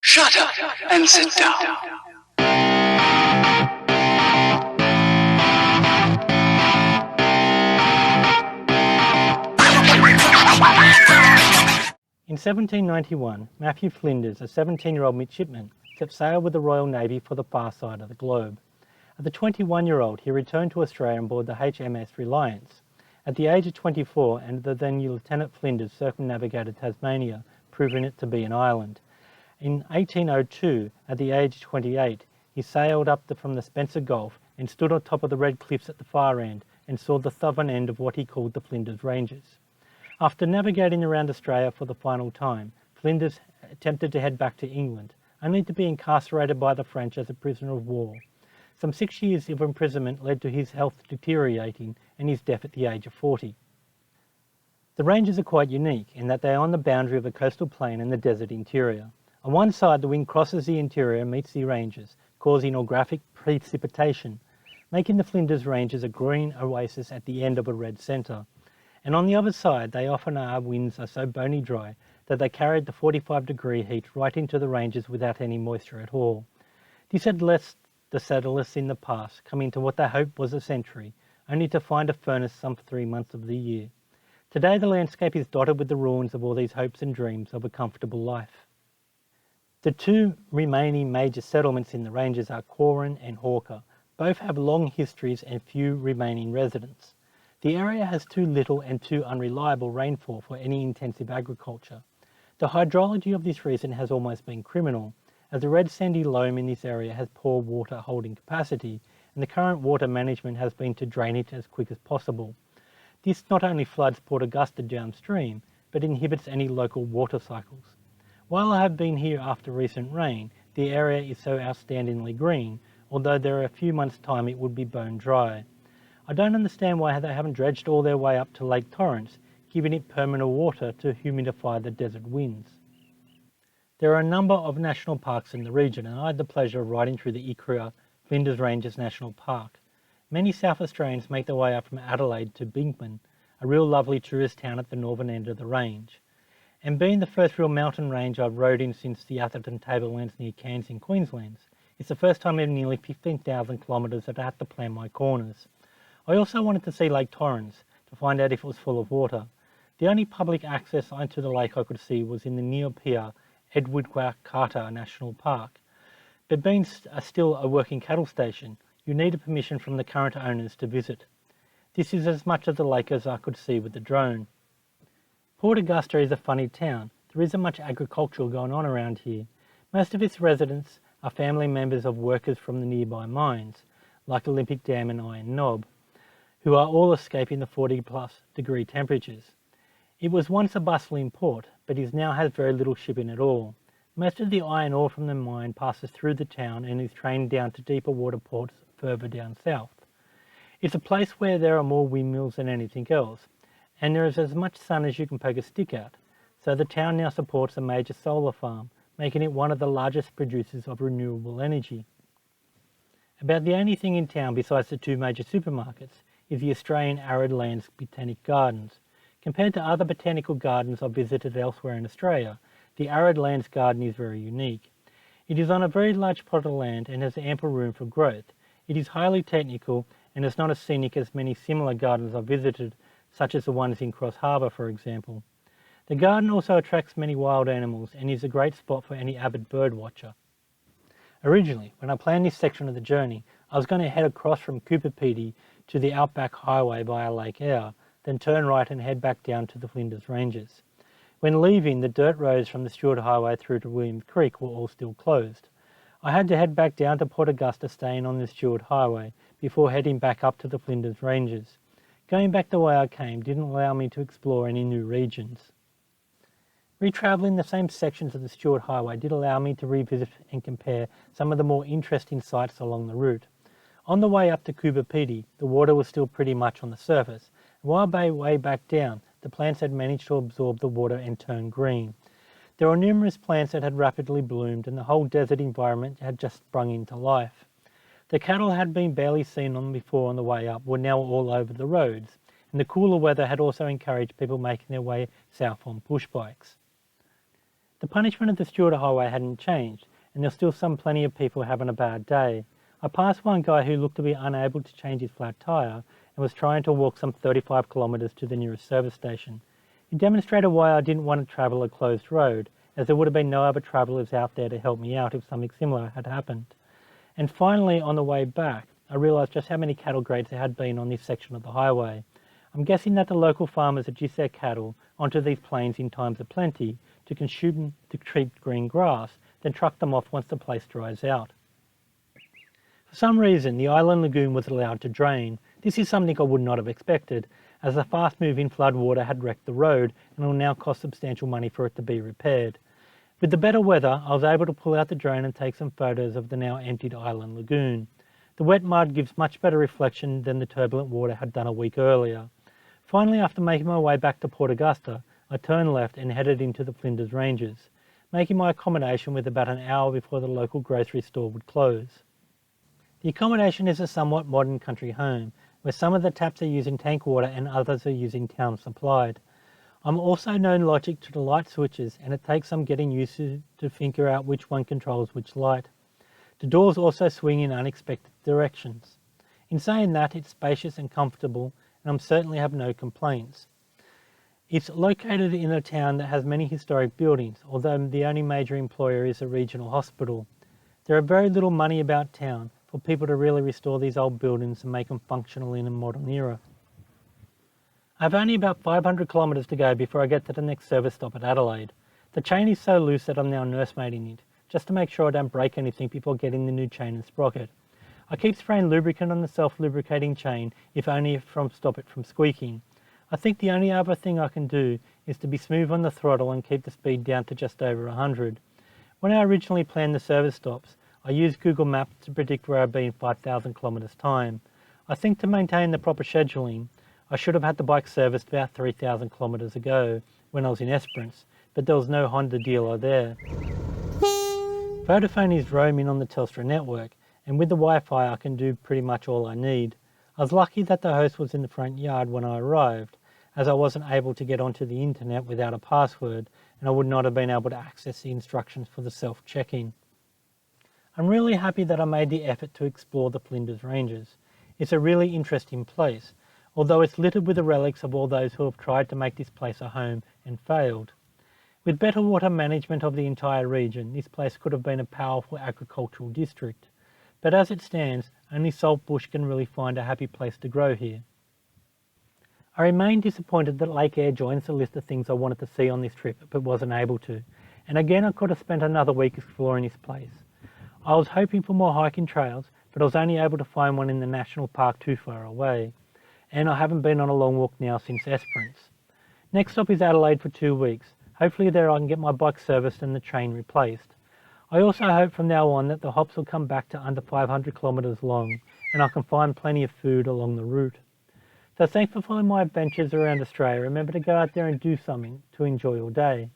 Shut up and sit down. In 1791, Matthew Flinders, a 17-year-old midshipman, set sail with the Royal Navy for the far side of the globe. As a 21-year-old, he returned to Australia on board the HMS Reliance. At the age of 24, and the then Lieutenant Flinders circumnavigated Tasmania, proving it to be an island. In 1802, at the age of 28, he sailed up from the Spencer Gulf and stood on top of the red cliffs at the far end and saw the southern end of what he called the Flinders Ranges. After navigating around Australia for the final time, Flinders attempted to head back to England, only to be incarcerated by the French as a prisoner of war. Some 6 years of imprisonment led to his health deteriorating and his death at the age of 40. The ranges are quite unique in that they are on the boundary of the coastal plain and the desert interior. On one side, the wind crosses the interior and meets the ranges, causing orographic precipitation, making the Flinders Ranges a green oasis at the end of a red centre. And on the other side, they often are winds are so bony dry that they carried the 45-degree heat right into the ranges without any moisture at all. This had left the settlers in the past coming to what they hoped was a century, only to find a furnace some 3 months of the year. Today the landscape is dotted with the ruins of all these hopes and dreams of a comfortable life. The two remaining major settlements in the ranges are Quorn and Hawker. Both have long histories and few remaining residents. The area has too little and too unreliable rainfall for any intensive agriculture. The hydrology of this region has almost been criminal, as the red sandy loam in this area has poor water holding capacity, and the current water management has been to drain it as quick as possible. This not only floods Port Augusta downstream, but inhibits any local water cycles. While I have been here after recent rain, the area is so outstandingly green, although there are a few months' time it would be bone dry. I don't understand why they haven't dredged all their way up to Lake Torrens, giving it permanent water to humidify the desert winds. There are a number of national parks in the region, and I had the pleasure of riding through the Ekky Flinders Ranges National Park. Many South Australians make their way up from Adelaide to Binkman, a real lovely tourist town at the northern end of the range. And being the first real mountain range I've rode in since the Atherton Tablelands near Cairns in Queensland, it's the first time in nearly 15,000 kilometres that I had to plan my corners. I also wanted to see Lake Torrens to find out if it was full of water. The only public access onto the lake I could see was in the near-peer Edwidgwucata National Park. But being still a working cattle station, you needed permission from the current owners to visit. This is as much of the lake as I could see with the drone. Port Augusta is a funny town. There isn't much agricultural going on around here. Most of its residents are family members of workers from the nearby mines, like Olympic Dam and Iron Knob, who are all escaping the 40+ degree temperatures. It was once a bustling port, but it now has very little shipping at all. Most of the iron ore from the mine passes through the town and is trained down to deeper water ports further down south. It's a place where there are more windmills than anything else, and there is as much sun as you can poke a stick at, so the town now supports a major solar farm, making it one of the largest producers of renewable energy. About the only thing in town besides the two major supermarkets is the Australian Arid Lands Botanic Gardens. Compared to other botanical gardens I've visited elsewhere in Australia, the Arid Lands Garden is very unique. It is on a very large plot of land and has ample room for growth. It is highly technical and is not as scenic as many similar gardens I've visited, such as the ones in Cross Harbour, for example. The garden also attracts many wild animals and is a great spot for any avid bird watcher. Originally, when I planned this section of the journey, I was going to head across from Cooper Pedy to the Outback Highway via Lake Eyre, then turn right and head back down to the Flinders Ranges. When leaving, the dirt roads from the Stewart Highway through to Williams Creek were all still closed. I had to head back down to Port Augusta, staying on the Stewart Highway, before heading back up to the Flinders Ranges. Going back the way I came didn't allow me to explore any new regions. Retravelling the same sections of the Stewart Highway did allow me to revisit and compare some of the more interesting sites along the route. On the way up to Cooper Pedy, the water was still pretty much on the surface, and while way back down, the plants had managed to absorb the water and turn green. There were numerous plants that had rapidly bloomed, and the whole desert environment had just sprung into life. The cattle had been barely seen on before on the way up were now all over the roads, and the cooler weather had also encouraged people making their way south on push bikes. The punishment of the Stuart Highway hadn't changed, and there's still plenty of people having a bad day. I passed one guy who looked to be unable to change his flat tyre and was trying to walk some 35 kilometres to the nearest service station. He demonstrated why I didn't want to travel a closed road, as there would have been no other travellers out there to help me out if something similar had happened. And finally, on the way back, I realised just how many cattle grades there had been on this section of the highway. I'm guessing that the local farmers adjust their cattle onto these plains in times of plenty to consume the cheap green grass, then truck them off once the place dries out. For some reason, the island lagoon was allowed to drain. This is something I would not have expected, as the fast-moving flood water had wrecked the road and it will now cost substantial money for it to be repaired. With the better weather, I was able to pull out the drone and take some photos of the now emptied island lagoon. The wet mud gives much better reflection than the turbulent water had done a week earlier. Finally, after making my way back to Port Augusta, I turned left and headed into the Flinders Ranges, making my accommodation with about an hour before the local grocery store would close. The accommodation is a somewhat modern country home, where some of the taps are using tank water and others are using town supplied. I'm also known logic to the light switches, and it takes some getting used to figure out which one controls which light. The doors also swing in unexpected directions. In saying that, it's spacious and comfortable, and I certainly have no complaints. It's located in a town that has many historic buildings, although the only major employer is a regional hospital. There are very little money about town for people to really restore these old buildings and make them functional in a modern era. I have only about 500 kilometres to go before I get to the next service stop at Adelaide. The chain is so loose that I'm now nursemaiding it, just to make sure I don't break anything before getting the new chain and sprocket. I keep spraying lubricant on the self-lubricating chain, if only to stop it from squeaking. I think the only other thing I can do is to be smooth on the throttle and keep the speed down to just over 100. When I originally planned the service stops, I used Google Maps to predict where I'd be in 5,000 kilometres time. I think to maintain the proper scheduling, I should have had the bike serviced about 3,000 kilometres ago when I was in Esperance, but there was no Honda dealer there. Vodafone is roaming on the Telstra network, and with the Wi-Fi I can do pretty much all I need. I was lucky that the host was in the front yard when I arrived, as I wasn't able to get onto the internet without a password, and I would not have been able to access the instructions for the self-check-in. I'm really happy that I made the effort to explore the Flinders Ranges. It's a really interesting place, although it's littered with the relics of all those who have tried to make this place a home and failed. With better water management of the entire region, this place could have been a powerful agricultural district. But as it stands, only saltbush can really find a happy place to grow here. I remain disappointed that Lake Eyre joins the list of things I wanted to see on this trip but wasn't able to, and again I could have spent another week exploring this place. I was hoping for more hiking trails, but I was only able to find one in the national park too far away, and I haven't been on a long walk now since Esperance. Next stop is Adelaide for 2 weeks. Hopefully there I can get my bike serviced and the train replaced. I also hope from now on that the hops will come back to under 500 kilometres long, and I can find plenty of food along the route. So thanks for following my adventures around Australia. Remember to go out there and do something to enjoy your day.